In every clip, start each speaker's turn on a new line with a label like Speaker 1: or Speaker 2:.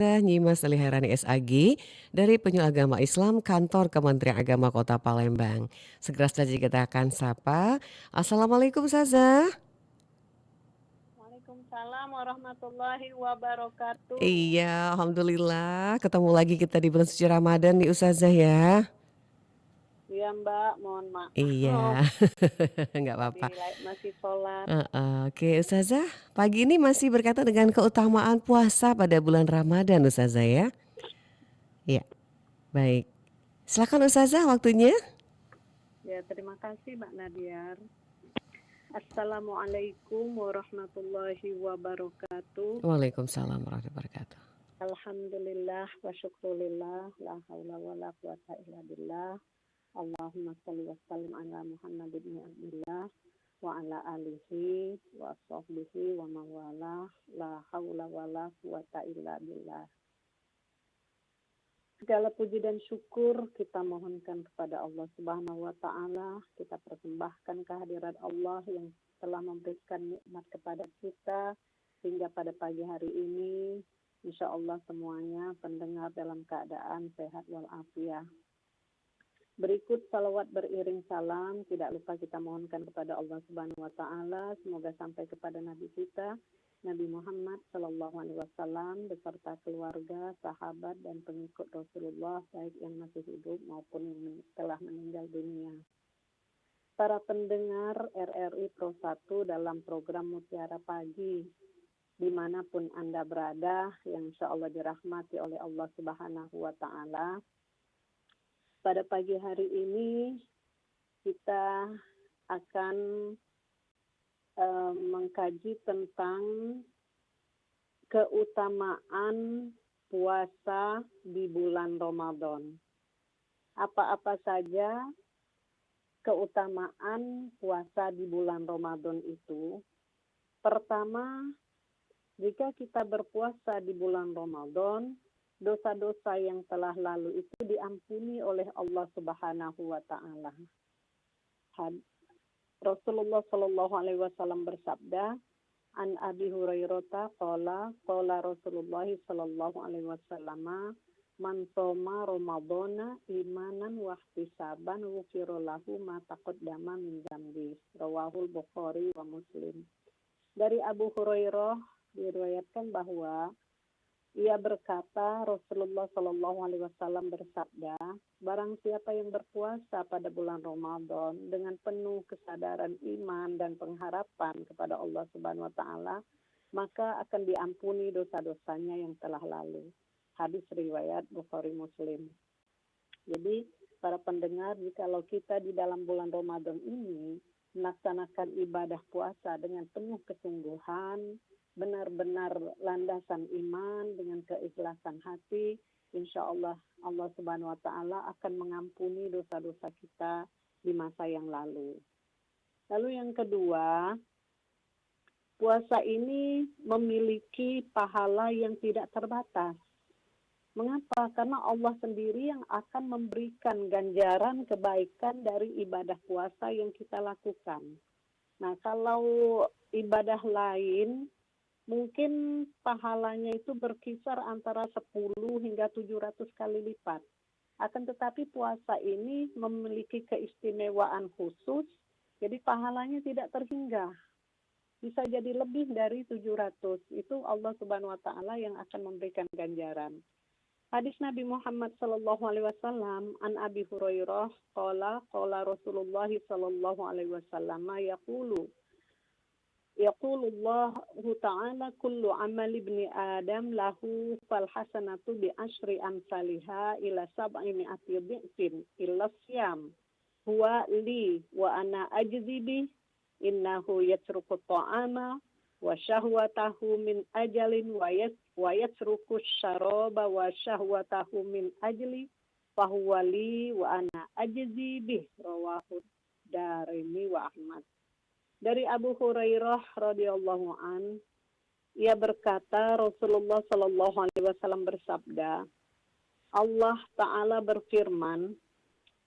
Speaker 1: Nyimas Seliharani SAG dari Penyuluh Agama Islam Kantor Kementerian Agama Kota Palembang. Segera saja kita akan sapa. Assalamualaikum Ustazah.
Speaker 2: Waalaikumsalam warahmatullahi wabarakatuh.
Speaker 1: Iya, Alhamdulillah ketemu lagi kita di bulan suci Ramadan nih Ustazah ya.
Speaker 2: Iya Mbak, mohon
Speaker 1: Iya,
Speaker 2: maaf.
Speaker 1: nggak apa-apa.
Speaker 2: Tadi masih sholat.
Speaker 1: Oke Ustazah, pagi ini masih berkaitan dengan keutamaan puasa pada bulan Ramadan Ustazah ya. Iya, baik. Silakan Ustazah waktunya.
Speaker 2: Ya, terima kasih Mbak Nadiar. Assalamualaikum warahmatullahi wabarakatuh.
Speaker 1: Waalaikumsalam warahmatullahi wabarakatuh.
Speaker 2: Alhamdulillah wa syukrulillah. La haula wa la quwata illa billah. Allahumma salli wa sallim ala Muhammad ibn Abdullah wa ala alihi wa sahbihi wa mawala. La haula wa la quwata illa billah. Segala puji dan syukur kita mohonkan kepada Allah Subhanahu wa Ta'ala. Kita persembahkan kehadirat Allah yang telah memberikan nikmat kepada kita hingga pada pagi hari ini. Insya Allah semuanya pendengar dalam keadaan sehat walafiat. Berikut salawat beriring salam, tidak lupa kita mohonkan kepada Allah Subhanahu wa Ta'ala, semoga sampai kepada Nabi kita, Nabi Muhammad Sallallahu Alaihi Wasallam beserta keluarga, sahabat dan pengikut Rasulullah baik yang masih hidup maupun yang telah meninggal dunia. Para pendengar RRI Pro 1 dalam program Mutiara Pagi, dimanapun Anda berada, yang insya Allah dirahmati oleh Allah Subhanahu wa Ta'ala. Pada pagi hari ini kita akan mengkaji tentang keutamaan puasa di bulan Ramadan. Apa-apa saja keutamaan puasa di bulan Ramadan itu? Pertama, jika kita berpuasa di bulan Ramadan, dosa-dosa yang telah lalu itu diampuni oleh Allah Subhanahu wa Ta'ala. Rasulullah Shallallahu Alaihi Wasallam bersabda, An Abi Hurairah qala Rasulullah Shallallahu Alaihi Wasallam, man shoma Ramadhana imanan wa ihtisaban ghufira lahu ma taqaddama min dzambi. Rawahul Bukhari wa Muslim. Dari Abu Hurairah diriwayatkan bahwa ia berkata, Rasulullah Shallallahu Alaihi Wasallam bersabda, barang siapa yang berpuasa pada bulan Ramadan dengan penuh kesadaran iman dan pengharapan kepada Allah Subhanahu Wa Taala, maka akan diampuni dosa-dosanya yang telah lalu. Hadis riwayat Bukhari Muslim. Jadi para pendengar, jikalau kita di dalam bulan Ramadan ini melaksanakan ibadah puasa dengan penuh kesungguhan, benar-benar landasan iman dengan keikhlasan hati, insya Allah Allah Subhanahu wa Ta'ala akan mengampuni dosa-dosa kita di masa yang lalu. Lalu yang kedua, puasa ini memiliki pahala yang tidak terbatas. Mengapa? Karena Allah sendiri yang akan memberikan ganjaran kebaikan dari ibadah puasa yang kita lakukan. Nah, kalau ibadah lain mungkin pahalanya itu berkisar antara 10 hingga 700 kali lipat. Akan tetapi puasa ini memiliki keistimewaan khusus, jadi pahalanya tidak terhingga. Bisa jadi lebih dari 700. Itu Allah Subhanahu wa Ta'ala yang akan memberikan ganjaran. Hadis Nabi Muhammad sallallahu alaihi wasallam an Abi Hurairah qala Rasulullah sallallahu alaihi wasallam Yaqulullahu ta'ala kullu amal ibni Adam lahu fal hasanatu bi asyri amsalha ila sab'i mi'ati dhi'fin illa siyam huwa li wa ana ajzi bi innahu yatruku ta'ama wa syahwatahu min ajalin wa yatruku syaraba wa syahwatahu min ajli fahuwa li wa ana ajzi bi. Rawahu Darimi wa Ahmad. Dari Abu Hurairah radhiyallahu an, ia berkata, Rasulullah sallallahu alaihi wasallam bersabda, Allah Ta'ala berfirman,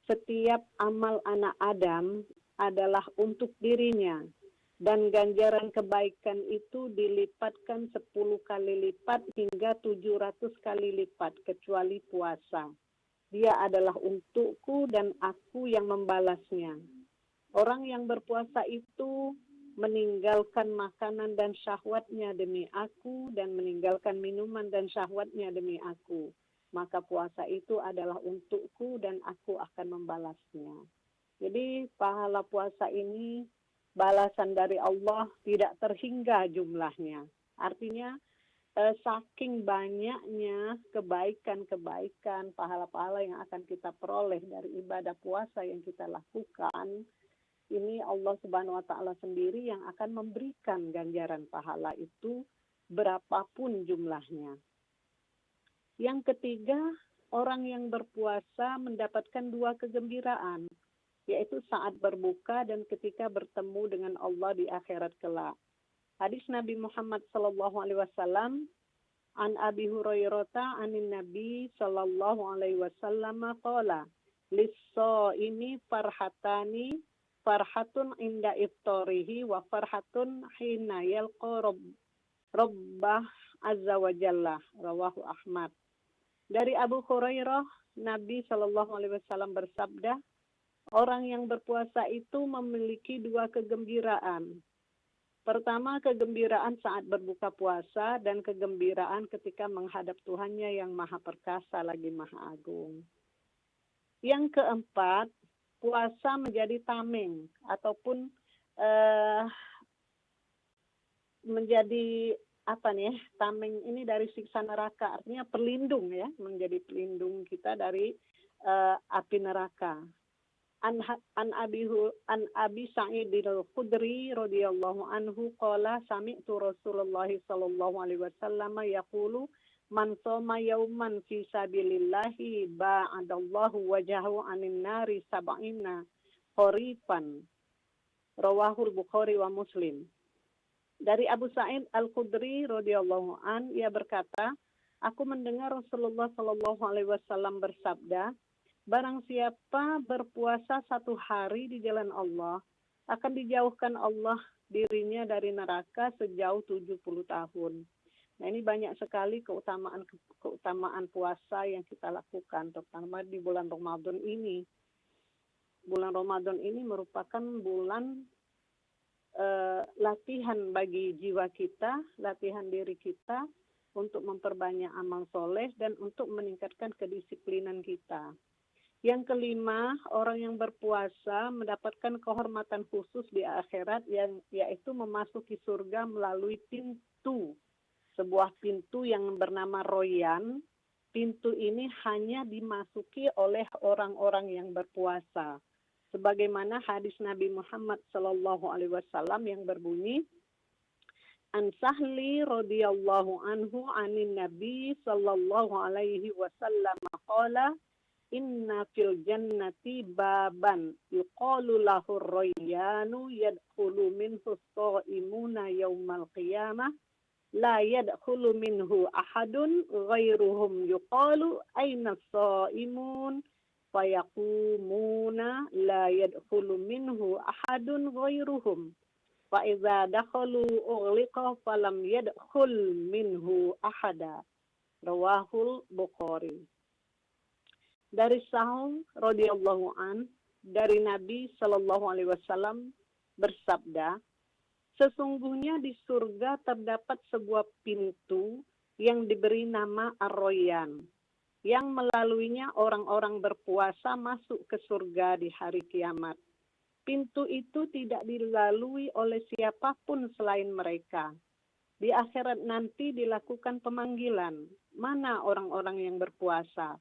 Speaker 2: setiap amal anak Adam adalah untuk dirinya Dan ganjaran kebaikan itu dilipatkan 10 kali lipat hingga 700 kali lipat kecuali puasa. Dia adalah untukku dan aku yang membalasnya. Orang yang berpuasa itu meninggalkan makanan dan syahwatnya demi aku dan meninggalkan minuman dan syahwatnya demi aku. Maka puasa itu adalah untukku dan aku akan membalasnya. Jadi pahala puasa ini balasan dari Allah tidak terhingga jumlahnya. Artinya saking banyaknya kebaikan-kebaikan, pahala-pahala yang akan kita peroleh dari ibadah puasa yang kita lakukan, ini Allah Subhanahu wa taala sendiri yang akan memberikan ganjaran pahala itu berapapun jumlahnya. Yang ketiga, orang yang berpuasa mendapatkan 2 kegembiraan, yaitu saat berbuka dan ketika bertemu dengan Allah di akhirat kelak. Hadis Nabi Muhammad sallallahu alaihi wasallam an Abi Hurairah anin Nabi sallallahu alaihi wasallam qala lis-shaimi farhatani farhatun inda iftarihi wa farhatun hina yalqa rabbah azza wa jalla, rawahu Ahmad. Dari Abu Hurairah, Nabi sallallahu alaihi wasallam bersabda, orang yang berpuasa itu memiliki 2 kegembiraan. Pertama, kegembiraan saat berbuka puasa dan kegembiraan ketika menghadap Tuhannya yang Maha Perkasa lagi Maha Agung. Yang keempat, puasa menjadi tameng ataupun menjadi tameng ini dari siksa neraka, artinya pelindung ya, menjadi pelindung kita dari api neraka. An Abi Sa'id al-Khudri radhiyallahu anhu qala sami'tu Rasulullah sallallahu alaihi wasallam yaqulu man shoma yauman fi sabilillahi ba'adallahu wajhahu 'anil nari sab'ina kharifan, rawahul Bukhari wa Muslim. Dari Abu Sa'id al-Khudri radhiyallahu an, ia berkata, aku mendengar Rasulullah sallallahu alaihi wasallam bersabda, barang siapa berpuasa 1 hari di jalan Allah, akan dijauhkan Allah dirinya dari neraka sejauh 70 tahun. Nah, ini banyak sekali keutamaan puasa yang kita lakukan, terutama di bulan Ramadan ini. Bulan Ramadan ini merupakan bulan latihan bagi jiwa kita, latihan diri kita untuk memperbanyak amal soleh dan untuk meningkatkan kedisiplinan kita. Yang kelima, orang yang berpuasa mendapatkan kehormatan khusus di akhirat yaitu memasuki surga melalui pintu. Sebuah pintu yang bernama Royan. Pintu ini hanya dimasuki oleh orang-orang yang berpuasa. Sebagaimana hadis Nabi Muhammad sallallahu alaihi wasallam yang berbunyi, An Sahli radhiyallahu anhu anin Nabi sallallahu alaihi wasallam qala inna fil jannati baban yuqalu lahu ar-rayyanu yadkhulu minhu as-sha'imuna yaumal qiyamah la yadkhulu minhu ahadun ghairuhum yuqalu aina as-sha'imun fayaqumuna la yadkhulu minhu ahadun ghairuhum fa idza dakhalu ughliqa falam yadkhul minhu ahada, rawahul Bukhari. Dari Sa'd radhiyallahu an, dari Nabi sallallahu alaihi wasallam bersabda, sesungguhnya di surga terdapat sebuah pintu yang diberi nama Ar-Royan, yang melaluinya orang-orang berpuasa masuk ke surga di hari kiamat. Pintu itu tidak dilalui oleh siapapun selain mereka. Di akhirat nanti dilakukan pemanggilan, mana orang-orang yang berpuasa?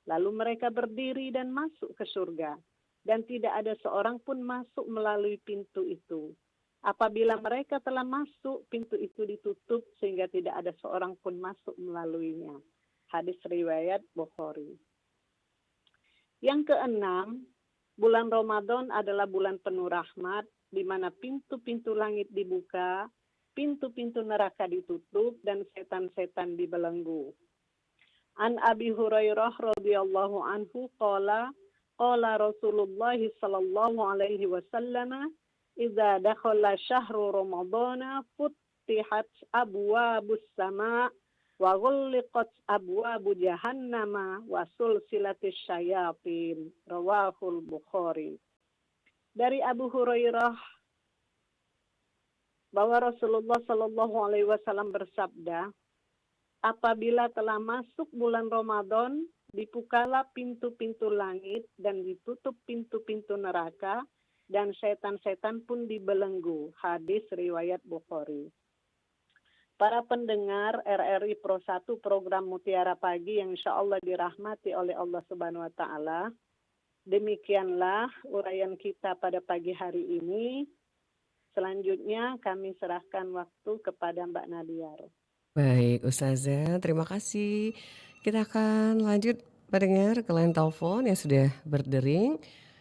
Speaker 2: Lalu mereka berdiri dan masuk ke surga, dan tidak ada seorang pun masuk melalui pintu itu. Apabila mereka telah masuk, pintu itu ditutup sehingga tidak ada seorang pun masuk melaluinya. Hadis riwayat Bukhari. Yang keenam, bulan Ramadan adalah bulan penuh rahmat, di mana pintu-pintu langit dibuka, pintu-pintu neraka ditutup, dan setan-setan dibelenggu. An Abi Hurairah radhiyallahu anhu qala Rasulullah sallallahu alaihi wasallam idza dakhala syahru ramadhana futtihat abwabus sama wa ghulliqat abwabu jahannama wa sulsilatis syayatin. Rawahul Bukhari. Dari Abu Hurairah bahwa Rasulullah Shallallahu Alaihi Wasallam bersabda, apabila telah masuk bulan Ramadan, dibukalah pintu-pintu langit dan ditutup pintu-pintu neraka, dan setan-setan pun dibelenggu. Hadis riwayat Bukhari. Para pendengar RRI Pro 1 program Mutiara Pagi yang insya Allah dirahmati oleh Allah Subhanahu Wa Taala. Demikianlah uraian kita pada pagi hari ini. Selanjutnya kami serahkan waktu kepada Mbak Nadiar.
Speaker 1: Baik, Ustazah, terima kasih. Kita akan lanjut mendengar ke line telepon yang sudah berdering.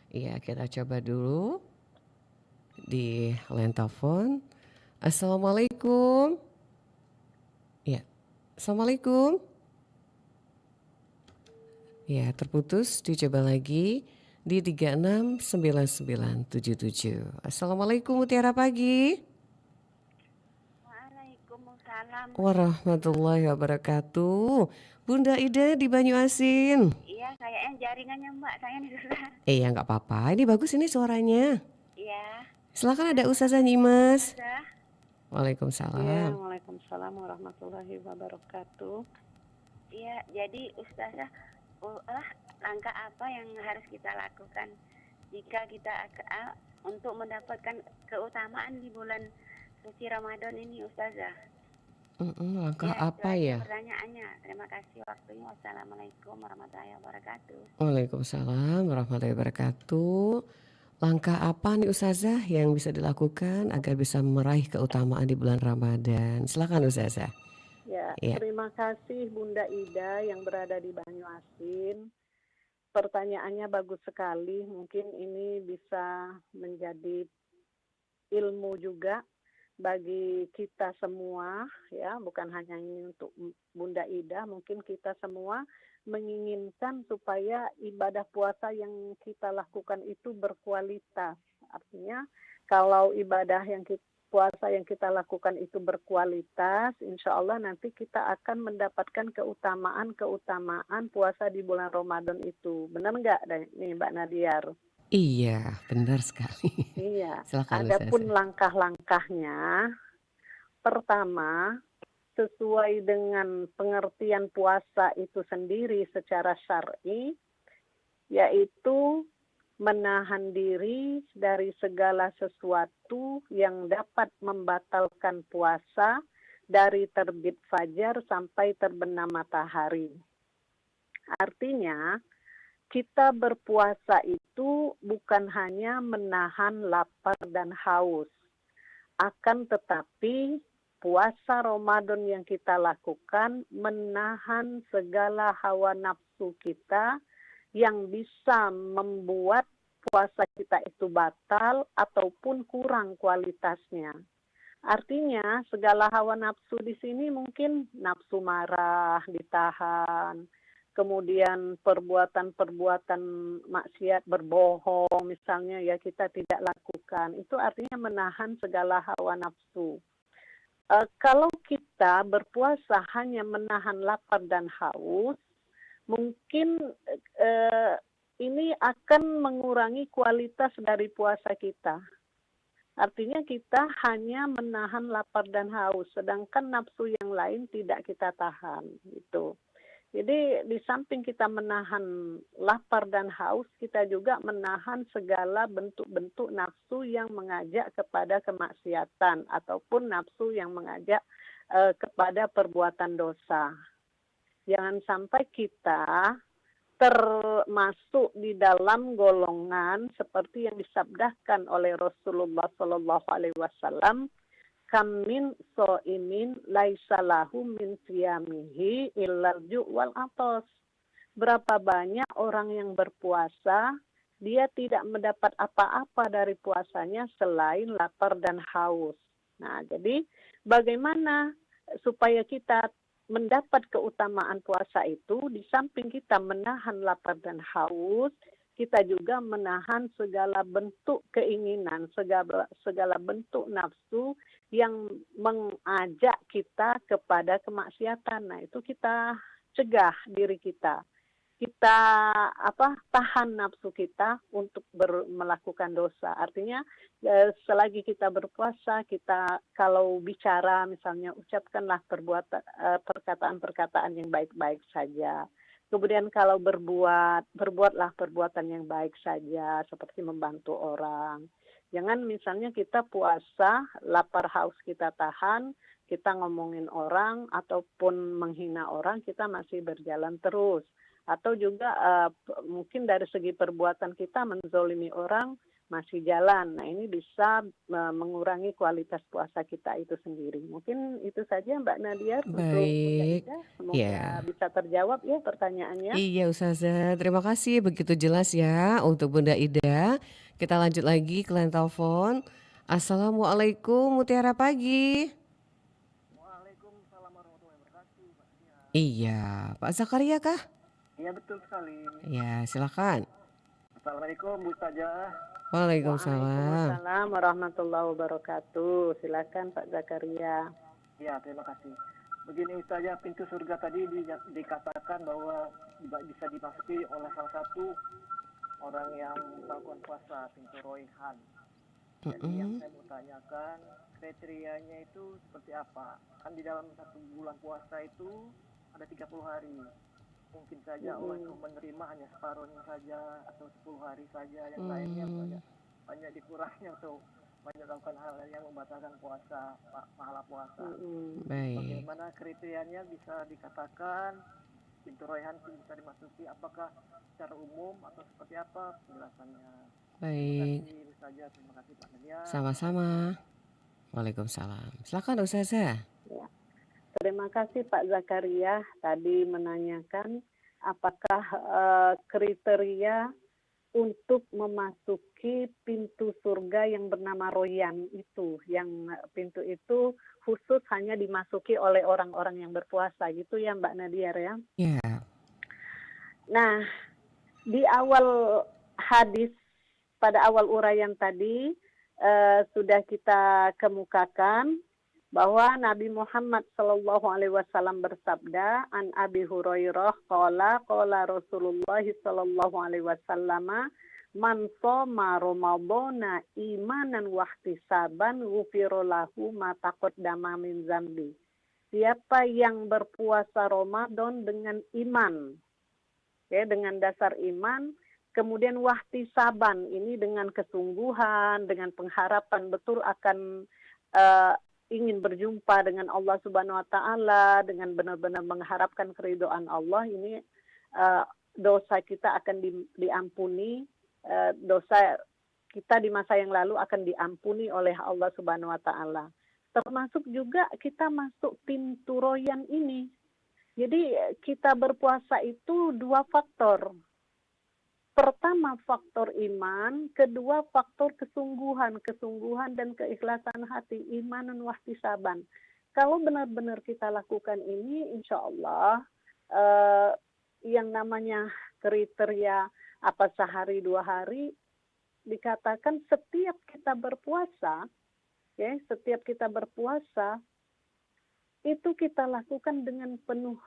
Speaker 1: Iya, kita coba dulu di line telepon. Assalamualaikum. Ya, Assalamualaikum. Ya, terputus, dicoba lagi di 369977. Assalamualaikum Mutiara Pagi.
Speaker 3: Waalaikumsalam.
Speaker 1: Warahmatullahi wabarakatuh. Bunda Ida di Banyuasin.
Speaker 3: Iya, kayaknya jaringannya Mbak saya nih susah.
Speaker 1: Ya nggak apa-apa, ini bagus ini suaranya.
Speaker 3: Iya.
Speaker 1: Silakan ada Ustazah Nyimas.
Speaker 3: Ustazah.
Speaker 1: Waalaikumsalam.
Speaker 2: Waalaikumsalam warahmatullahi wabarakatuh.
Speaker 3: Iya, jadi Ustazah, langkah apa yang harus kita lakukan jika kita untuk mendapatkan keutamaan di bulan suci Ramadan ini, Ustazah?
Speaker 1: Langkah
Speaker 3: Ya,
Speaker 1: apa
Speaker 3: itu
Speaker 1: ya?
Speaker 3: aja pertanyaannya. Terima kasih waktunya. Wassalamualaikum warahmatullahi wabarakatuh.
Speaker 1: Waalaikumsalam warahmatullahi wabarakatuh. Langkah apa nih Ustazah yang bisa dilakukan agar bisa meraih keutamaan di bulan Ramadan? Silakan Ustazah.
Speaker 2: Ya,
Speaker 1: Ya.
Speaker 2: terima kasih Bunda Ida yang berada di Banyuasin. Pertanyaannya bagus sekali. Mungkin ini bisa menjadi ilmu juga bagi kita semua, ya, bukan hanya ini untuk Bunda Ida, mungkin kita semua menginginkan supaya ibadah puasa yang kita lakukan itu berkualitas. Artinya kalau ibadah yang puasa yang kita lakukan itu berkualitas, insya Allah nanti kita akan mendapatkan keutamaan puasa di bulan Ramadan itu. Benar nggak nih Mbak Nadiar?
Speaker 1: Iya, benar sekali.
Speaker 2: Iya,
Speaker 1: Silakan
Speaker 2: adapun
Speaker 1: Ustazah.
Speaker 2: langkah-langkahnya, pertama, sesuai dengan pengertian puasa itu sendiri secara syar'i, yaitu menahan diri dari segala sesuatu yang dapat membatalkan puasa dari terbit fajar sampai terbenam matahari. Artinya, kita berpuasa itu bukan hanya menahan lapar dan haus. Akan tetapi puasa Ramadan yang kita lakukan menahan segala hawa nafsu kita yang bisa membuat puasa kita itu batal ataupun kurang kualitasnya. Artinya segala hawa nafsu di sini mungkin nafsu marah ditahan, kemudian perbuatan-perbuatan maksiat berbohong misalnya ya kita tidak lakukan. Itu artinya menahan segala hawa nafsu. Kalau kita berpuasa hanya menahan lapar dan haus, mungkin ini akan mengurangi kualitas dari puasa kita. Artinya kita hanya menahan lapar dan haus, sedangkan nafsu yang lain tidak kita tahan gitu. Jadi di samping kita menahan lapar dan haus, kita juga menahan segala bentuk-bentuk nafsu yang mengajak kepada kemaksiatan ataupun nafsu yang mengajak kepada perbuatan dosa. Jangan sampai kita termasuk di dalam golongan seperti yang disabdakan oleh Rasulullah Shallallahu Alaihi Wasallam, kam min so'imin laisa lahu min siyamihi illal ju' wal atos. Berapa banyak orang yang berpuasa, dia tidak mendapat apa-apa dari puasanya selain lapar dan haus. Nah, jadi bagaimana supaya kita mendapat keutamaan puasa itu, di samping kita menahan lapar dan haus, kita juga menahan segala bentuk keinginan, segala bentuk nafsu yang mengajak kita kepada kemaksiatan. Nah, itu kita cegah diri kita. Kita tahan nafsu kita untuk melakukan dosa. Artinya selagi kita berpuasa, kita kalau bicara misalnya ucapkanlah perkataan-perkataan yang baik-baik saja. Kemudian kalau berbuatlah perbuatan yang baik saja, seperti membantu orang. Jangan misalnya kita puasa, lapar haus kita tahan, kita ngomongin orang ataupun menghina orang, kita masih berjalan terus. Atau juga mungkin dari segi perbuatan kita menzolimi orang masih jalan. Nah, ini bisa mengurangi kualitas puasa kita itu sendiri. Mungkin itu saja Mbak Nadia untuk Bunda
Speaker 1: Baik.
Speaker 2: Ida. Semoga
Speaker 1: Ya.
Speaker 2: bisa terjawab ya pertanyaannya.
Speaker 1: Iya Ustazah, terima kasih begitu jelas ya untuk Bunda Ida. Kita lanjut lagi ke line telepon. Assalamualaikum Mutiara Pagi.
Speaker 4: Waalaikumsalam warahmatullahi wabarakatuh, Mbak Tia.
Speaker 1: Iya, Pak Zakaria kah?
Speaker 4: Iya betul sekali.
Speaker 1: Ya, silakan.
Speaker 4: Assalamualaikum Bu Ustazah.
Speaker 1: Waalaikumsalam.
Speaker 2: Waalaikumsalam warahmatullahi wabarakatuh. Silakan Pak Zakaria.
Speaker 4: Ya terima kasih. Begini Ustazah, pintu surga tadi dikatakan bahwa bisa dimasuki oleh salah satu orang yang melakukan puasa, pintu Royhan. Jadi yang saya mau tanyakan, kriterianya itu seperti apa? Kan di dalam satu bulan puasa itu ada 30 hari. Mungkin saja Allah itu menerima hanya separuhnya saja atau 10 hari saja, yang lainnya banyak dikurangi atau banyak melakukan hal yang membatalkan puasa, pahala puasa.
Speaker 1: Baik.
Speaker 4: Bagaimana kriterianya bisa dikatakan pintu Royhan bisa dimasuki? Apakah secara umum atau seperti apa penjelasannya?
Speaker 1: Baik.
Speaker 4: Terima kasih Ustazah, terima kasih Pak Nadia.
Speaker 1: Sama-sama. Waalaikumsalam. Silakan Ustazah.
Speaker 2: Ya. Terima kasih Pak Zakaria tadi menanyakan apakah kriteria untuk memasuki pintu surga yang bernama Royan itu, yang pintu itu khusus hanya dimasuki oleh orang-orang yang berpuasa gitu ya Mbak Nadia ya.
Speaker 1: Ya.
Speaker 2: Nah, di awal hadis pada awal uraian tadi sudah kita kemukakan bahwa Nabi Muhammad SAW bersabda, an Abi Hurairah qala Rasulullah SAW, man shoma Ramadhana imanan wa ihtisaban ghufira lahu ma taqaddama min dzambi. Siapa yang berpuasa Ramadan dengan iman, ya, dengan dasar iman, kemudian wahtisaban, ini dengan kesungguhan, dengan pengharapan betul akan ingin berjumpa dengan Allah Subhanahu wa taala, dengan benar-benar mengharapkan keridhaan Allah, ini dosa kita akan diampuni, dosa kita di masa yang lalu akan diampuni oleh Allah Subhanahu wa taala. Termasuk juga kita masuk pintu Royan ini. Jadi kita berpuasa itu dua faktor. Pertama faktor iman, kedua faktor kesungguhan dan keikhlasan hati, iman dan wahtisaban. Kalau benar-benar kita lakukan ini, insya Allah yang namanya kriteria apa sehari dua hari, dikatakan setiap kita berpuasa, ya, setiap kita berpuasa itu kita lakukan dengan penuh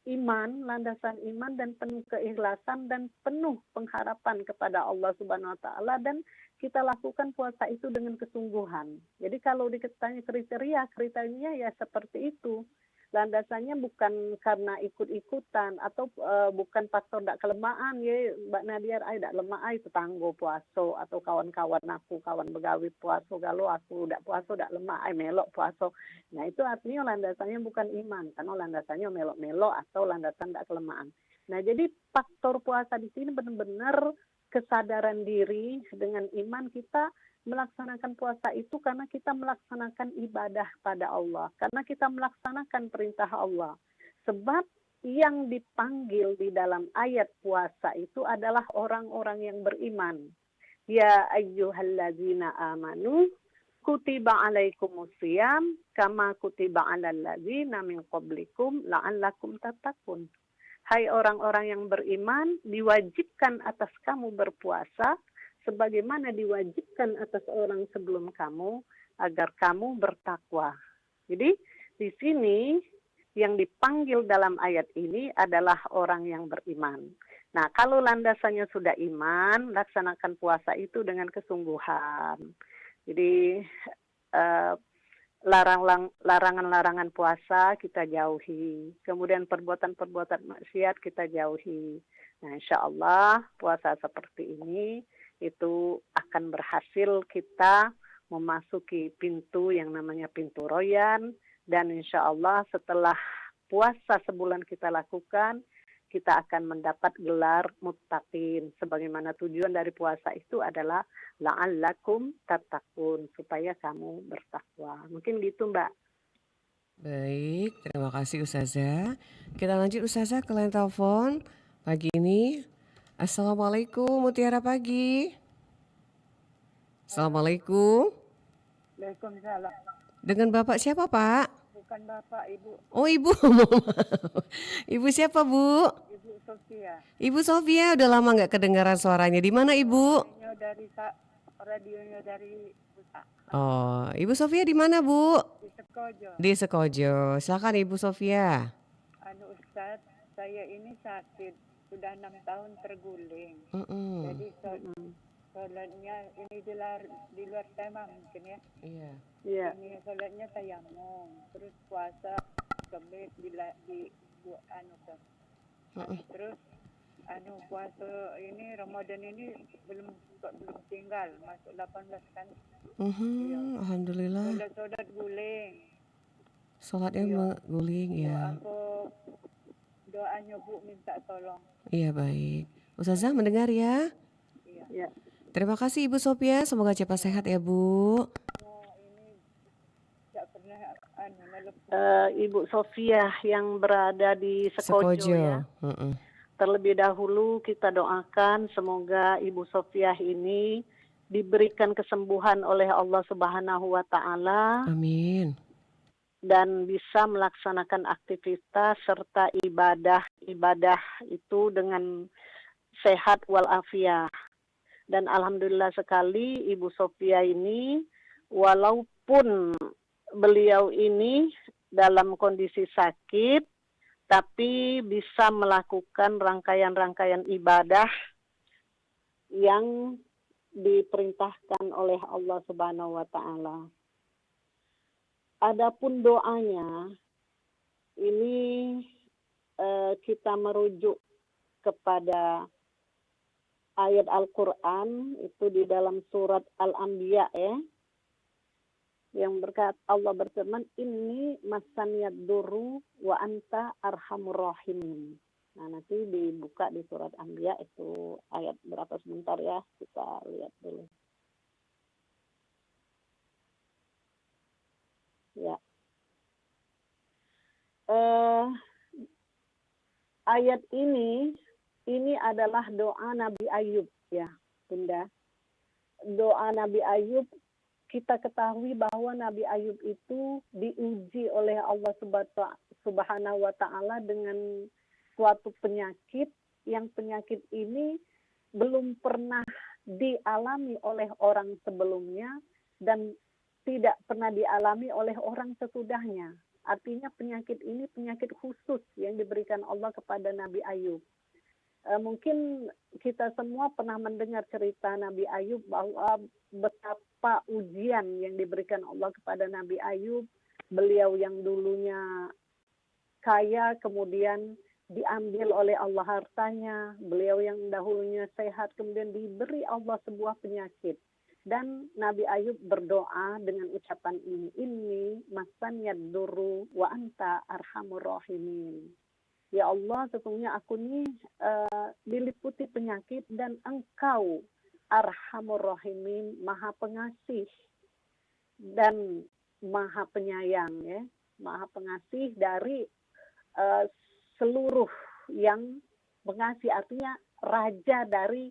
Speaker 2: iman, landasan iman dan penuh keikhlasan dan penuh pengharapan kepada Allah Subhanahu wa taala, dan kita lakukan puasa itu dengan kesungguhan. Jadi kalau ditanya kriterianya ya seperti itu. Landasannya bukan karena ikut-ikutan atau bukan faktor dak kelemahan ya Mbak Nadia, dak lemah tetanggo puaso atau kawan-kawan aku, kawan begawi puaso, kalau aku dak puaso dak lemah melok puaso. Nah, itu artinya landasannya bukan iman, karena landasannya melok-melok atau landasan dak kelemahan. Nah, jadi faktor puasa di sini benar-benar kesadaran diri dengan iman kita melaksanakan puasa itu karena kita melaksanakan ibadah pada Allah, karena kita melaksanakan perintah Allah. Sebab yang dipanggil di dalam ayat puasa itu adalah orang-orang yang beriman. Ya ayyuhallazina amanu kutiba alaikumusiyam kama kutiba alal ladzina min qablikum la'allakum tattaqun. hai orang-orang yang beriman, diwajibkan atas kamu berpuasa sebagaimana diwajibkan atas orang sebelum kamu agar kamu bertakwa. Jadi di sini yang dipanggil dalam ayat ini adalah orang yang beriman. Nah, kalau landasannya sudah iman, laksanakan puasa itu dengan kesungguhan. Jadi larangan-larangan puasa kita jauhi. Kemudian perbuatan-perbuatan maksiat kita jauhi. Nah, insya Allah puasa seperti ini itu akan berhasil kita memasuki pintu yang namanya pintu Royan. Dan insya Allah setelah puasa sebulan kita lakukan, kita akan mendapat gelar muttaqin. Sebagaimana tujuan dari puasa itu adalah la'allakum tattaqun, supaya kamu bertakwa. Mungkin gitu, Mbak.
Speaker 1: Baik, terima kasih Ustazah. Kita lanjut Ustazah ke line telepon pagi ini. Assalamualaikum Mutiara Pagi. Assalamualaikum.
Speaker 5: Waalaikumsalam.
Speaker 1: Dengan Bapak siapa Pak?
Speaker 5: Bukan Bapak, Ibu.
Speaker 1: Oh Ibu, mohon maaf. Ibu siapa Bu?
Speaker 5: Ibu Sofia.
Speaker 1: Ibu Sofia, udah lama nggak kedengaran suaranya. Di mana Ibu?
Speaker 5: Radionya dari pusat
Speaker 1: Oh, Ibu Sofia di mana Bu?
Speaker 5: di Sekojo.
Speaker 1: Di Sekojo. Silakan Ibu Sofia.
Speaker 5: Ustaz, saya ini sakit sudah 6 tahun terguling.
Speaker 1: Mm-mm.
Speaker 5: Jadi sholatnya ini di luar tema mungkin ya.
Speaker 1: Iya.
Speaker 2: Iya.
Speaker 5: Ini sholatnya tayamum, terus puasa kemis terus puasa ini Ramadan ini belum tinggal masuk 18 kan.
Speaker 1: Alhamdulillah.
Speaker 5: Sholat guling.
Speaker 1: Sholatnya guling ya.
Speaker 5: Aku doanya Bu minta tolong.
Speaker 1: Iya baik. Ustazah mendengar ya.
Speaker 2: Ya.
Speaker 1: Terima kasih Ibu Sofia. Semoga cepat sehat ya Bu.
Speaker 5: Ini tidak pernah nelpon.
Speaker 2: Ibu Sofia yang berada di Sekojo ya. Terlebih dahulu kita doakan semoga Ibu Sofia ini diberikan kesembuhan oleh Allah Subhanahu wa taala.
Speaker 1: Amin.
Speaker 2: Dan bisa melaksanakan aktivitas serta ibadah itu dengan sehat walafiat. Dan alhamdulillah sekali Ibu Sofia ini walaupun beliau ini dalam kondisi sakit tapi bisa melakukan rangkaian-rangkaian ibadah yang diperintahkan oleh Allah Subhanahu wa taala. Adapun doanya ini kita merujuk kepada ayat Al-Quran itu di dalam surat Al-Anbiya ya, yang berkata Allah berfirman inni masaniyad duru wa anta arhamur rahimin. Nah nanti dibuka di surat Anbiya itu ayat berapa sebentar ya, kita lihat dulu. Ya. Ayat ini adalah doa Nabi Ayub ya, Bunda. Doa Nabi Ayub, kita ketahui bahwa Nabi Ayub itu diuji oleh Allah Subhanahu wa taala dengan suatu penyakit yang penyakit ini belum pernah dialami oleh orang sebelumnya dan tidak pernah dialami oleh orang sesudahnya. Artinya penyakit ini penyakit khusus yang diberikan Allah kepada Nabi Ayub. Mungkin kita semua pernah mendengar cerita Nabi Ayub bahwa betapa ujian yang diberikan Allah kepada Nabi Ayub. Beliau yang dulunya kaya kemudian diambil oleh Allah hartanya. Beliau yang dahulunya sehat kemudian diberi Allah sebuah penyakit. Dan Nabi Ayub berdoa dengan ucapan ini, inni masaniyad durru wa anta arhamur rahimin. Ya Allah, sesungguhnya aku ini diliputi penyakit dan Engkau arhamur rahimin, maha pengasih dan maha penyayang ya, maha pengasih dari seluruh yang mengasihi, artinya raja dari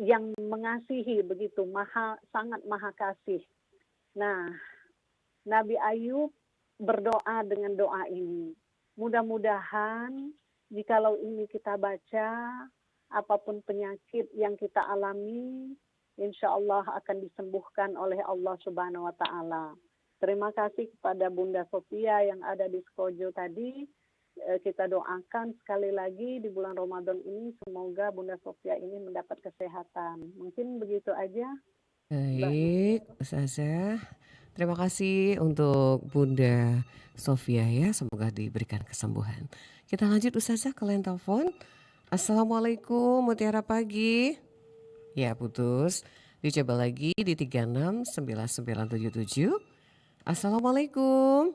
Speaker 2: yang mengasihi, begitu sangat maha kasih. Nah, Nabi Ayub berdoa dengan doa ini. Mudah-mudahan jikalau ini kita baca, apapun penyakit yang kita alami, insya Allah akan disembuhkan oleh Allah Subhanahu wa Ta'ala. Terima kasih kepada Bunda Sofia yang ada di Skojo tadi. Kita doakan sekali lagi di bulan Ramadan ini semoga Bunda Sofia ini mendapat kesehatan. Mungkin begitu aja, Mbak.
Speaker 1: Baik, Ustazah. Terima kasih untuk Bunda Sofia ya, semoga diberikan kesembuhan. Kita lanjut Ustazah ke line telepon. Assalamualaikum, Mutiara Pagi. Ya, putus. Dicoba lagi di 369977. Assalamualaikum.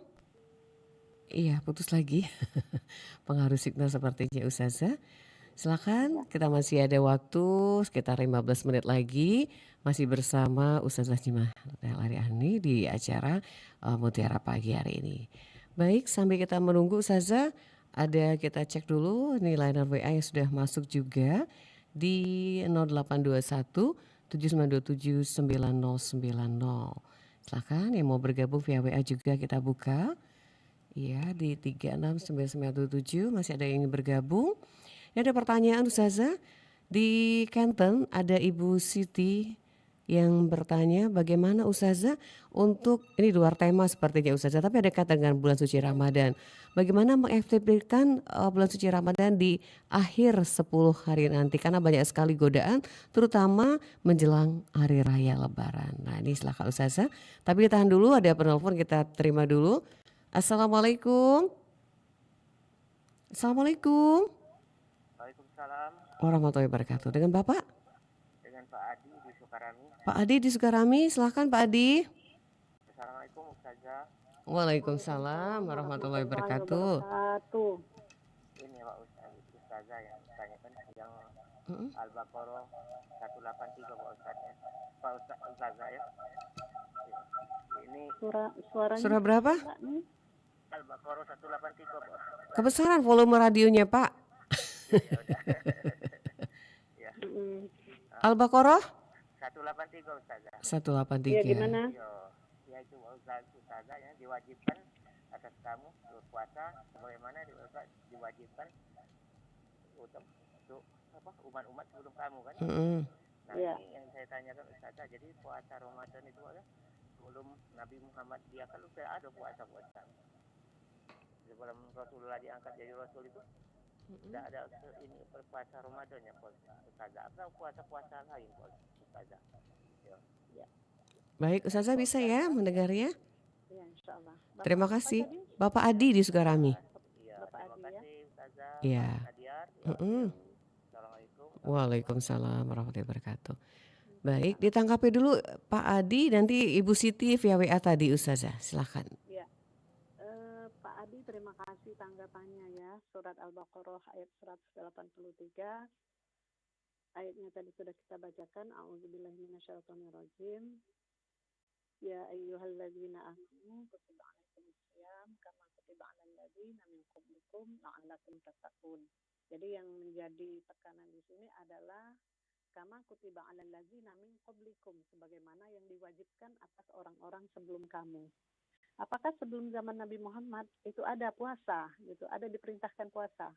Speaker 1: Iya, putus lagi. Pengaruh signal sepertinya Ustazah. Silakan, kita masih ada waktu sekitar 15 menit lagi masih bersama Ustazah Jimah Lariani di acara Mutiara Pagi hari ini. Baik, sambil kita menunggu Ustazah, kita cek dulu nih liner WA yang sudah masuk juga di 0821 7927 9090. Silakan yang mau bergabung via WA juga kita buka. Iya, di 369977 masih ada yang ingin bergabung. Ini ada pertanyaan Ustazah. Di Canton ada Ibu Siti yang bertanya bagaimana Ustazah untuk, ini luar tema sepertinya Ustazah, tapi ada kaitan dengan bulan suci Ramadan. Bagaimana mengefektifkan bulan suci Ramadan di akhir 10 hari nanti, karena banyak sekali godaan terutama menjelang hari raya Lebaran. Nah ini silakan Ustazah, tapi tahan dulu, ada penelpon kita terima dulu. Assalamualaikum. Assalamualaikum.
Speaker 6: Waalaikumsalam,
Speaker 1: Warahmatullahi wabarakatuh. Dengan Bapak?
Speaker 6: dengan Pak Adi di Sukarami.
Speaker 1: Pak Adi di Sukarami, silahkan Pak Adi.
Speaker 6: Assalamualaikum Ustazah.
Speaker 1: Waalaikumsalam warahmatullahi wabarakatuh.
Speaker 2: Wabarakatuh.
Speaker 6: Ini Pak Ustazah yang tanyakan yang
Speaker 1: Mm-mm.
Speaker 6: Al-Baqarah 183 Pak Ustazah. Pak Ustazah ya. Ini
Speaker 2: Suaranya
Speaker 1: Surah berapa?
Speaker 2: Mbak, nih.
Speaker 6: Al-Baqarah 183 Pak.
Speaker 1: Kebesaran volume radionya Pak.
Speaker 6: Ya udah. Ya,
Speaker 2: Mm-mm.
Speaker 1: Al-Baqarah
Speaker 6: 183 Ustazah.
Speaker 1: 183.
Speaker 2: Iya, gimana?
Speaker 6: Ya itu Ustazah yang diwajibkan atas kamu berpuasa sebagaimana diwajibkan untuk umat-umat sebelum kamu kan.
Speaker 1: Mm-mm.
Speaker 6: Nah
Speaker 2: Iya.
Speaker 6: ini yang saya tanyakan Ustazah, jadi puasa Ramadan itu adalah sebelum Nabi Muhammad dia kan sudah ada puasa. Sebelum Rasulullah diangkat jadi Rasul itu sudah ada ini puasa Ramadan ya Ustazah. Apa puasa-puasa lain Ustazah? Ya.
Speaker 1: Baik, Ustazah bisa ya mendengar ya?
Speaker 2: Ya, insya Allah.
Speaker 1: Terima
Speaker 2: Bapak
Speaker 1: kasih.
Speaker 2: apa tadi?
Speaker 1: Bapak Adi di Sukarami.
Speaker 6: Iya,
Speaker 2: Bapak
Speaker 6: terima
Speaker 2: Adi ya.
Speaker 6: kasih Ustazah.
Speaker 1: Iya.
Speaker 6: Pak Nadiar.
Speaker 1: Mm-mm.
Speaker 6: Assalamualaikum.
Speaker 1: Waalaikumsalam warahmatullahi wabarakatuh. Baik, ditangkapi dulu Pak Adi, nanti Ibu Siti via WA tadi Ustazah, silakan.
Speaker 2: Ya. Pak Adi, terima kasih tanggapannya ya. Surat Al-Baqarah ayat 183. Ayatnya tadi sudah kita bacakan. A'udzubillahi minasyaitonirrajim. Ya ayyuhalladzina amanu kutiba alaikumusiyam kama kutiba alal ladzina min qablikum la'allakum tattaqun. Jadi yang menjadi tekanan di sini adalah kama kutiba alal ladzina min qablikum, sebagaimana yang diwajibkan atas orang-orang sebelum kamu. Apakah sebelum zaman Nabi Muhammad itu ada puasa gitu, ada diperintahkan puasa?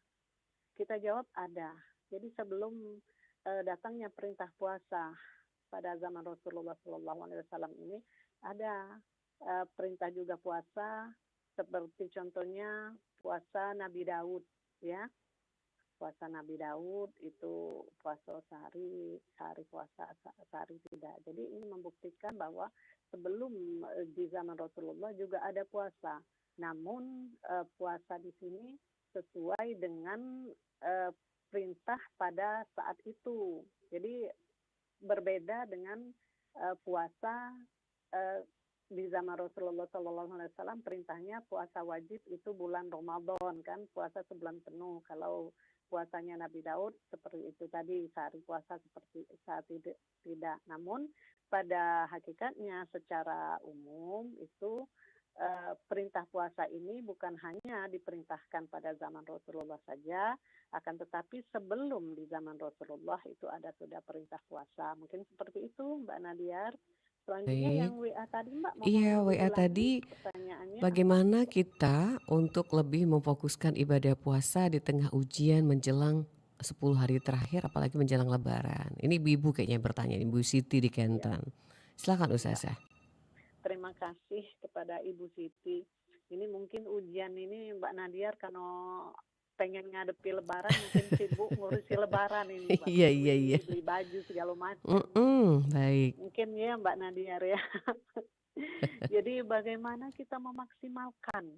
Speaker 2: Kita jawab ada. Jadi sebelum datangnya perintah puasa pada zaman Rasulullah SAW ini ada perintah juga puasa, seperti contohnya puasa Nabi Daud ya. Puasa Nabi Daud itu puasa sehari puasa sehari tidak. Jadi ini membuktikan bahwa sebelum di zaman Rasulullah juga ada puasa. Namun puasa di sini sesuai dengan perintah pada saat itu. Jadi berbeda dengan puasa di zaman Rasulullah SAW, perintahnya puasa wajib itu bulan Ramadan kan, puasa sebulan penuh. Kalau puasanya Nabi Daud seperti itu tadi, sehari puasa seperti saat tidak. Namun pada hakikatnya secara umum itu perintah puasa ini bukan hanya diperintahkan pada zaman Rasulullah saja, akan tetapi sebelum di zaman Rasulullah itu ada sudah perintah puasa. Mungkin seperti itu Mbak Nadiar. Selanjutnya
Speaker 1: Baik.
Speaker 2: yang WA tadi Mbak,
Speaker 1: Iya,
Speaker 2: mohon
Speaker 1: WA
Speaker 2: diulangi
Speaker 1: tadi
Speaker 2: pertanyaannya apa?
Speaker 1: bagaimana kita untuk lebih memfokuskan ibadah puasa di tengah ujian menjelang 10 hari terakhir apalagi menjelang lebaran. Ini ibu kayaknya yang bertanya, Ibu Siti di
Speaker 2: Ya,
Speaker 1: Kenten. Silakan
Speaker 2: ya.
Speaker 1: Ustazah.
Speaker 2: Terima kasih kepada Ibu Siti. Ini mungkin ujian ini Mbak Nadiar karena pengen ngadepi lebaran mungkin sibuk ngurusi lebaran ini Mbak.
Speaker 1: Iya, iya, iya.
Speaker 2: Beli baju segala macam.
Speaker 1: Baik.
Speaker 2: Mungkin ya Mbak Nadiar ya. Jadi bagaimana kita memaksimalkan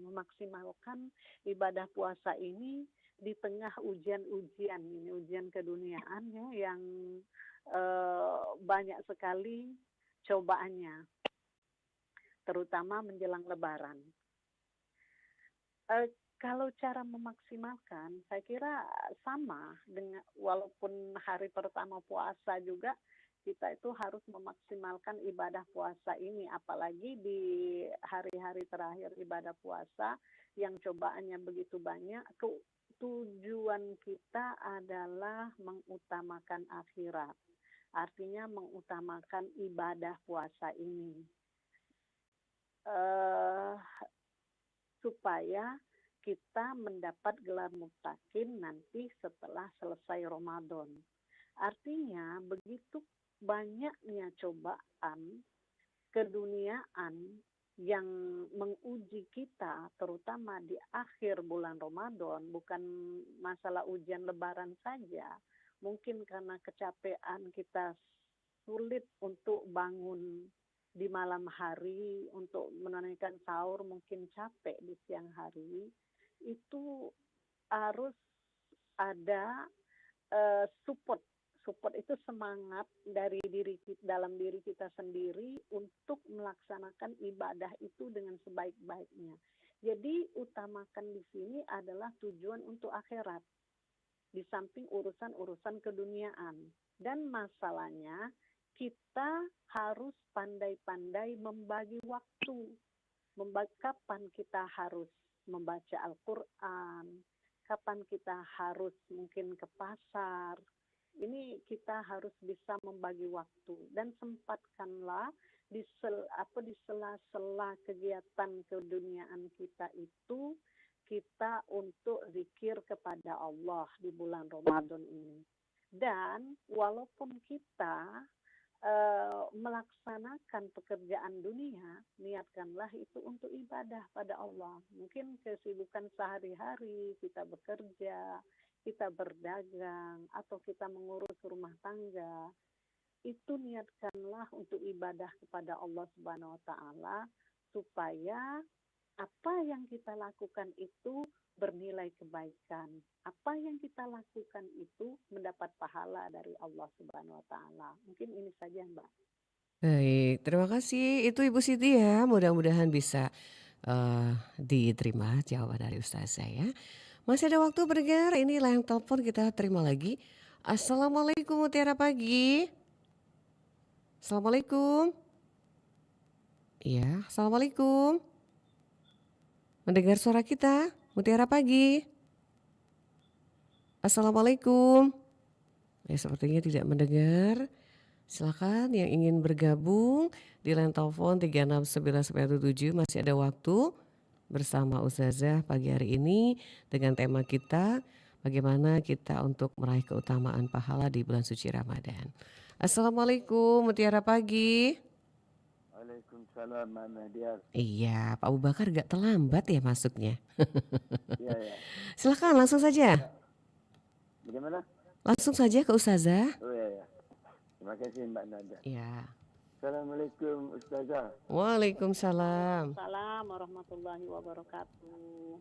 Speaker 2: memaksimalkan ibadah puasa ini di tengah ujian-ujian ini, ujian keduniaan ya yang banyak sekali cobaannya, terutama menjelang lebaran. Kalau cara memaksimalkan, saya kira sama dengan walaupun hari pertama puasa juga kita itu harus memaksimalkan ibadah puasa ini, apalagi di hari-hari terakhir ibadah puasa yang cobaannya begitu banyak. Tujuan kita adalah mengutamakan akhirat, artinya mengutamakan ibadah puasa ini. Supaya kita mendapat gelar muttaqin nanti setelah selesai Ramadan. Artinya begitu banyaknya cobaan keduniaan yang menguji kita, terutama di akhir bulan Ramadan, bukan masalah ujian lebaran saja. Mungkin karena kecapean kita sulit untuk bangun di malam hari, untuk menunaikan sahur mungkin capek di siang hari, itu harus ada support itu semangat dari dalam diri kita sendiri untuk melaksanakan ibadah itu dengan sebaik-baiknya. Jadi utamakan di sini adalah tujuan untuk akhirat di samping urusan-urusan keduniaan. Dan masalahnya kita harus pandai-pandai membagi waktu. Kapan kita harus membaca Al-Quran, kapan kita harus mungkin ke pasar. Ini kita harus bisa membagi waktu dan sempatkanlah di sela-sela kegiatan keduniaan kita itu kita untuk zikir kepada Allah di bulan Ramadan ini. Dan walaupun kita melaksanakan pekerjaan dunia, niatkanlah itu untuk ibadah pada Allah. Mungkin kesibukan sehari-hari, kita bekerja, kita berdagang, atau kita mengurus rumah tangga, itu niatkanlah untuk ibadah kepada Allah Subhanahu wa Ta'ala, supaya apa yang kita lakukan itu bernilai kebaikan. Apa yang kita lakukan itu mendapat pahala dari Allah Subhanahu wa Ta'ala. Mungkin ini saja, Mbak.
Speaker 1: Baik, terima kasih. Itu Ibu Siti ya, mudah-mudahan bisa diterima jawaban dari Ustazah ya. Masih ada waktu berdengar, ini layang telepon kita terima lagi. Assalamualaikum Mutiara Pagi. Assalamualaikum. Iya, Assalamualaikum. Mendengar suara kita, Mutiara Pagi. Assalamualaikum. Ya, sepertinya tidak mendengar. Silakan yang ingin bergabung di line telepon 369977, masih ada waktu bersama Ustazah pagi hari ini dengan tema kita bagaimana kita untuk meraih keutamaan pahala di bulan suci Ramadan. Assalamualaikum Mutiara Pagi.
Speaker 7: Waalaikumsalam Mbak Nadiar.
Speaker 1: Iya, Pak Abu Bakar gak terlambat ya masuknya.
Speaker 7: Iya ya.
Speaker 1: Silakan langsung saja.
Speaker 7: Bagaimana?
Speaker 1: Langsung saja ke Ustazah.
Speaker 7: Oh ya ya. Terima kasih Mbak Nada.
Speaker 1: Ya.
Speaker 7: Assalamualaikum Ustazah.
Speaker 1: Waalaikumsalam.
Speaker 2: Assalamualaikum warahmatullahi wabarakatuh.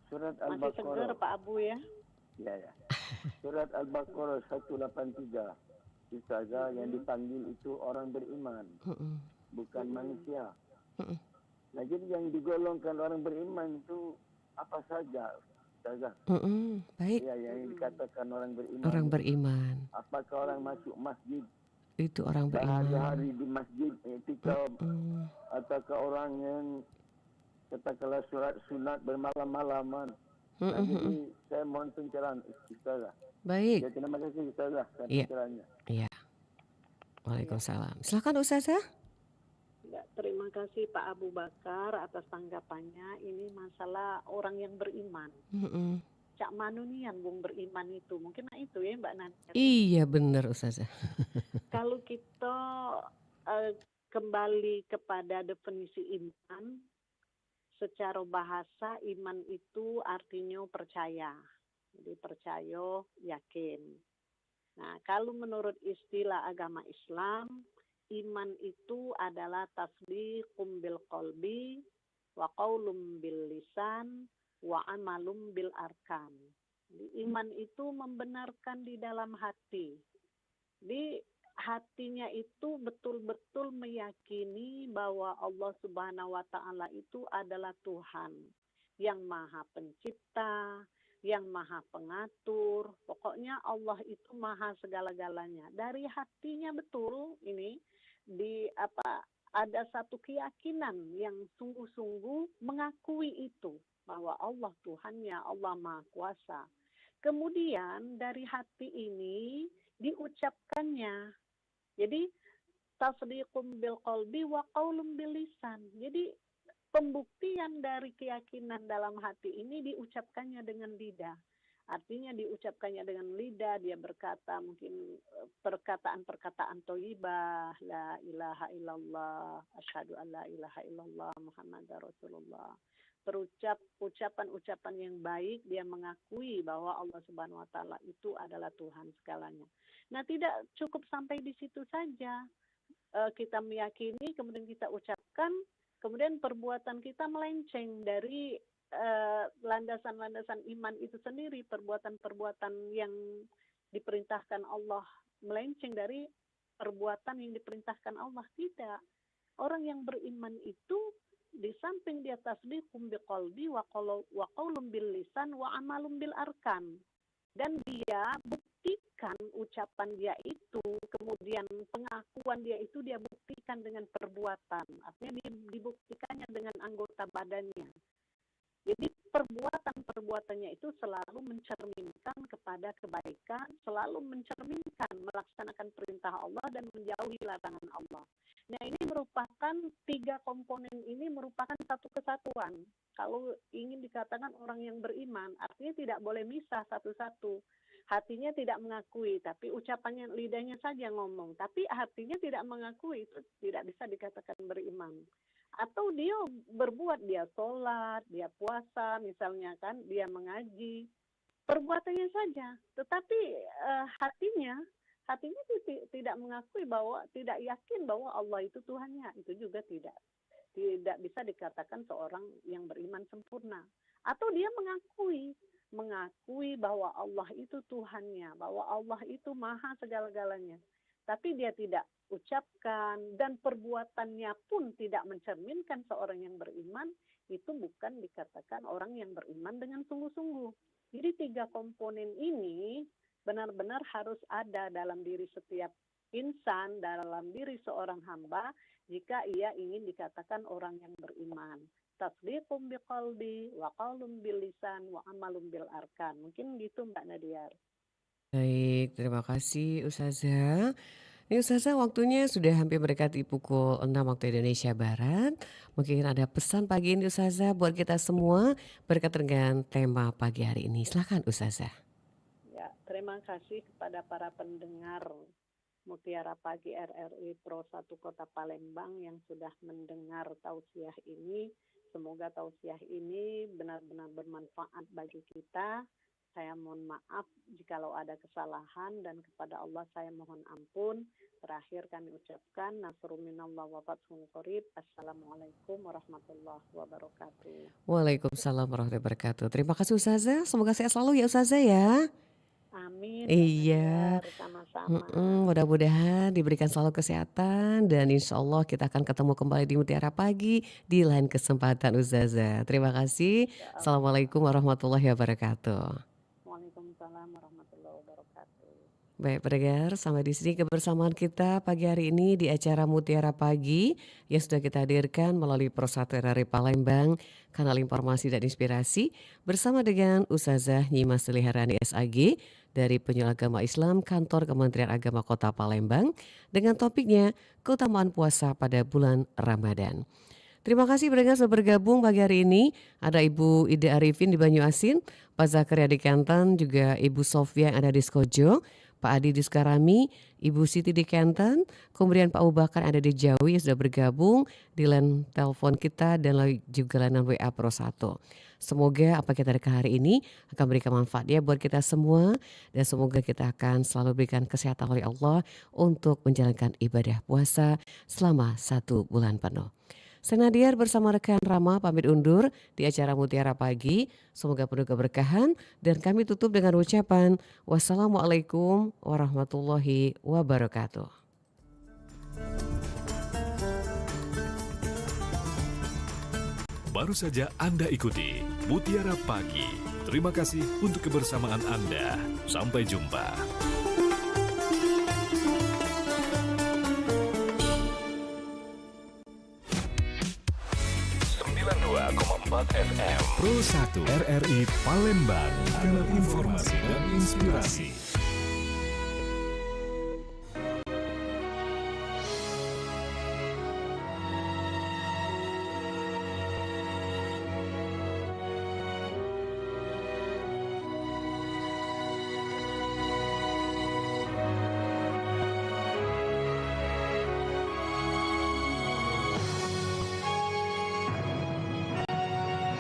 Speaker 7: Surat
Speaker 2: Masih seger
Speaker 7: Al-Baqarah.
Speaker 2: Pak Abu ya?
Speaker 7: Ya ya. Surat Al-Baqarah 183. Ustazah yang dipanggil itu orang beriman, bukan manusia. Nah jadi yang digolongkan orang beriman itu apa saja Ustazah?
Speaker 1: Baik.
Speaker 7: Ya yang dikatakan orang beriman.
Speaker 1: Orang beriman.
Speaker 7: Apakah orang masuk masjid?
Speaker 1: Itu orang beriman.
Speaker 7: Hari-hari di masjid iktikaf, ataukah orang yang katakanlah surat sunat bermalam-malaman. Nah, jadi saya mohon pencerahan Ustazah.
Speaker 1: Baik.
Speaker 7: Ya, terima kasih Ustazah atas
Speaker 1: Iya.
Speaker 7: pencerahannya.
Speaker 1: Iya. Waalaikumsalam. Silakan Ustazah.
Speaker 2: Ya, terima kasih Pak Abu Bakar atas tanggapannya. Ini masalah orang yang beriman.
Speaker 1: Mm-mm.
Speaker 2: Cak Manu nih yang bung beriman itu. Mungkin itu ya Mbak Nadia.
Speaker 1: Iya benar Ustazah.
Speaker 2: Kalau kita kembali kepada definisi iman, secara bahasa iman itu artinya percaya. Jadi percaya, yakin. Nah, kalau menurut istilah agama Islam, iman itu adalah tasdiqum bil qalbi wa qaulum bil lisan wa amalum bil arkan. Jadi, iman itu membenarkan di dalam hati. Di hatinya itu betul-betul meyakini bahwa Allah Subhanahu wa taala itu adalah Tuhan yang Maha Pencipta, yang Maha Pengatur. Pokoknya Allah itu Maha segala-galanya. Dari hatinya betul ini ada satu keyakinan yang sungguh-sungguh mengakui itu bahwa Allah Tuhannya, Allah Maha Kuasa. Kemudian dari hati ini diucapkannya. Jadi tasdiqum bil qalbi wa qaulum bil lisan. Jadi pembuktian dari keyakinan dalam hati ini diucapkannya dengan lidah. Artinya diucapkannya dengan lidah, dia berkata mungkin perkataan-perkataan thayyibah, la ilaha illallah, asyhadu an la ilaha illallah, Muhammadar Rasulullah. Terucap ucapan-ucapan yang baik, dia mengakui bahwa Allah Subhanahu wa taala itu adalah Tuhan segalanya. Nah, tidak cukup sampai di situ saja. Kita meyakini, kemudian kita ucapkan, kemudian perbuatan kita melenceng dari landasan-landasan iman itu sendiri, perbuatan-perbuatan yang diperintahkan Allah melenceng dari perbuatan yang diperintahkan Allah. Tidak. Orang yang beriman itu di samping di atas tasdiqum biqalbi wa qaulum bil lisan wa amalum bil arkan. Dan dia buktikan ucapan dia itu, kemudian pengakuan dia itu dia buktikan dengan perbuatan. Artinya dibuktikannya dengan anggota badannya. Jadi perbuatan-perbuatannya itu selalu mencerminkan kepada kebaikan, selalu mencerminkan melaksanakan perintah Allah dan menjauhi larangan Allah. Nah, ini merupakan 3 komponen ini merupakan satu kesatuan. Kalau ingin dikatakan orang yang beriman, artinya tidak boleh misah satu-satu. Hatinya tidak mengakui, tapi ucapannya lidahnya saja ngomong, tapi hatinya tidak mengakui, itu tidak bisa dikatakan beriman. Atau dia berbuat, dia sholat, dia puasa misalnya kan, dia mengaji, perbuatannya saja, tetapi hatinya tidak mengakui bahwa, tidak yakin bahwa Allah itu Tuhannya, itu juga tidak bisa dikatakan seorang yang beriman sempurna. Atau dia mengakui bahwa Allah itu Tuhannya, bahwa Allah itu Maha segala-galanya, tapi dia tidak ucapkan dan perbuatannya pun tidak mencerminkan seorang yang beriman, itu bukan dikatakan orang yang beriman dengan sungguh-sungguh. Jadi 3 komponen ini benar-benar harus ada dalam diri setiap insan, dalam diri seorang hamba jika ia ingin dikatakan orang yang beriman. Tasdiqum biqalbi wa qaulum bil lisan wa amalum bil arkan. Mungkin gitu Mbak Nadia.
Speaker 1: Baik, terima kasih Ustazah. Ini Ustazah waktunya sudah hampir mendekati pukul 6 waktu Indonesia Barat. Mungkin ada pesan pagi ini Ustazah buat kita semua berkaitan dengan tema pagi hari ini. Silakan Ustazah.
Speaker 2: Ya, terima kasih kepada para pendengar Mutiara Pagi RRI Pro 1 Kota Palembang yang sudah mendengar tausiah ini. Semoga tausiah ini benar-benar bermanfaat bagi kita. Saya mohon maaf jikalau ada kesalahan dan kepada Allah saya mohon ampun. Terakhir kami ucapkan nasrun minallah wa fathun qarib. Assalamualaikum warahmatullahi wabarakatuh.
Speaker 1: Waalaikumsalam warahmatullahi wabarakatuh. Terima kasih Ustazah. Semoga sehat selalu ya Ustazah ya.
Speaker 2: Amin.
Speaker 1: Iya.
Speaker 2: Sama-sama.
Speaker 1: Mudah-mudahan diberikan selalu kesehatan dan insya Allah kita akan ketemu kembali di Mutiara Pagi di lain kesempatan Ustazah. Terima kasih. Assalamualaikum warahmatullahi wabarakatuh.
Speaker 2: Waalaikumsalam. Waalaikumsalam warahmatullahi wabarakatuh.
Speaker 1: Baik pendengar, sampai di sini kebersamaan kita pagi hari ini di acara Mutiara Pagi yang sudah kita hadirkan melalui Persatuan RRI Palembang, kanal informasi dan inspirasi bersama dengan Ustazah Nyimas Seliharani SAG dari Penyuluh Agama Islam Kantor Kementerian Agama Kota Palembang dengan topiknya keutamaan puasa pada bulan Ramadan. Terima kasih pendengar sudah bergabung pagi hari ini. Ada Ibu Ida Arifin di Banyuasin, Pak Zakaria di Kenten, juga Ibu Sofia yang ada di Skojo, Pak Adi di Sukarami, Ibu Siti di Kenten, kemudian Pak Abu Bakar yang ada di Jawi yang sudah bergabung di line telepon kita dan juga layanan WA Pro 1. Semoga apa kita dengar hari ini akan berikan manfaat ya buat kita semua dan semoga kita akan selalu berikan kesehatan oleh Allah untuk menjalankan ibadah puasa selama 1 bulan penuh. Saya Nadia bersama rekan Rama pamit undur di acara Mutiara Pagi. Semoga penuh keberkahan dan kami tutup dengan ucapan wassalamualaikum warahmatullahi wabarakatuh.
Speaker 8: Baru saja Anda ikuti Mutiara Pagi. Terima kasih untuk kebersamaan Anda. Sampai jumpa. 92,4 FM Pro 1 RRI Palembang. Kanal informasi dan inspirasi.